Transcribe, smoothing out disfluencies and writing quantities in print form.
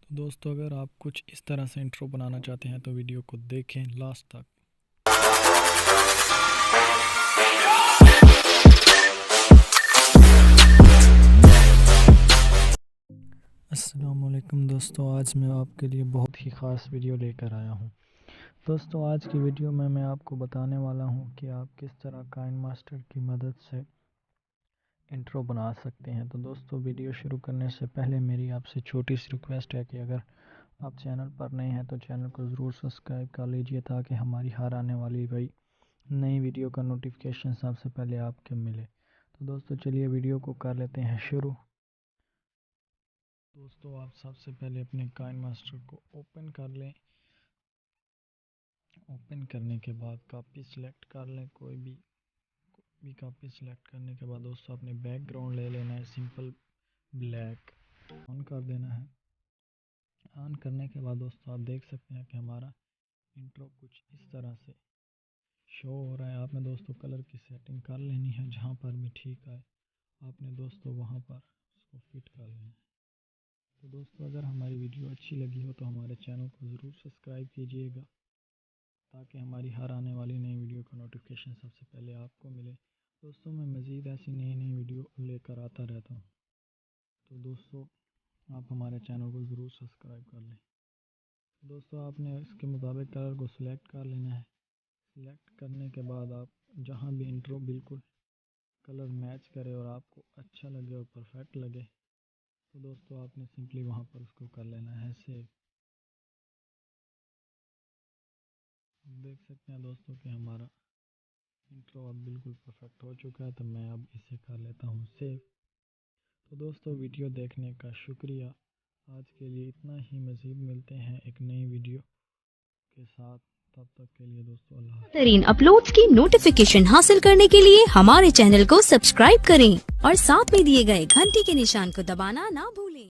तो दोस्तों अगर आप कुछ इस तरह से इंट्रो बनाना चाहते हैं तो वीडियो को देखें लास्ट तक। अस्सलामुअलैकुम दोस्तों, आज मैं आपके लिए बहुत ही ख़ास वीडियो लेकर आया हूं। दोस्तों आज की वीडियो में मैं आपको बताने वाला हूं कि आप किस तरह काइनमास्टर की मदद से इंट्रो बना सकते हैं। तो दोस्तों वीडियो शुरू करने से पहले मेरी आपसे छोटी सी रिक्वेस्ट है कि अगर आप चैनल पर नए हैं तो चैनल को ज़रूर सब्सक्राइब कर लीजिए ताकि हमारी हर आने वाली नई वीडियो का नोटिफिकेशन सबसे पहले आपके मिले। तो दोस्तों चलिए वीडियो को कर लेते हैं शुरू। दोस्तों आप सबसे पहले अपने काइनमास्टर को ओपन कर लें। ओपन करने के बाद कॉपी सिलेक्ट कर लें, कोई भी कॉपी सिलेक्ट करने के बाद दोस्तों अपने बैकग्राउंड ले लेना है, सिंपल ब्लैक ऑन कर देना है। ऑन करने के बाद दोस्तों आप देख सकते हैं कि हमारा इंट्रो कुछ इस तरह से शो हो रहा है। आपने दोस्तों कलर की सेटिंग कर लेनी है, जहाँ पर भी ठीक आए आपने दोस्तों वहाँ पर उसको फिट कर लेना है। तो दोस्तों अगर हमारी वीडियो अच्छी लगी हो तो हमारे चैनल को ज़रूर सब्सक्राइब कीजिएगा ताकि हमारी हर आने वाली नई वीडियो का नोटिफिकेशन सबसे पहले आपको मिले। दोस्तों मैं मज़ीद ऐसी नई वीडियो लेकर आता रहता हूँ, तो दोस्तों आप हमारे चैनल को ज़रूर सब्सक्राइब कर लें। तो दोस्तों आपने इसके मुताबिक कलर को सिलेक्ट कर लेना है। सिलेक्ट करने के बाद आप जहाँ भी इंट्रो बिल्कुल कलर मैच करे और आपको अच्छा लगे और परफेक्ट लगे तो दोस्तों आपने सिंपली वहाँ पर उसको कर लेना है सेव। देख सकते हैं दोस्तों कि हमारा इंट्रो अब बिल्कुल परफेक्ट हो चुका है, तो मैं अब इसे कर लेता हूँ सेव। तो दोस्तों वीडियो देखने का शुक्रिया। आज के लिए इतना ही, मज़ीद मिलते हैं एक नई वीडियो के साथ। तब तक के लिए दोस्तों अल्लाह हाफ़िज़। बेहतरीन अपलोड्स की नोटिफिकेशन हासिल करने के लिए हमारे चैनल को सब्सक्राइब करें और साथ में दिए गए घंटी के निशान को दबाना ना भूलें।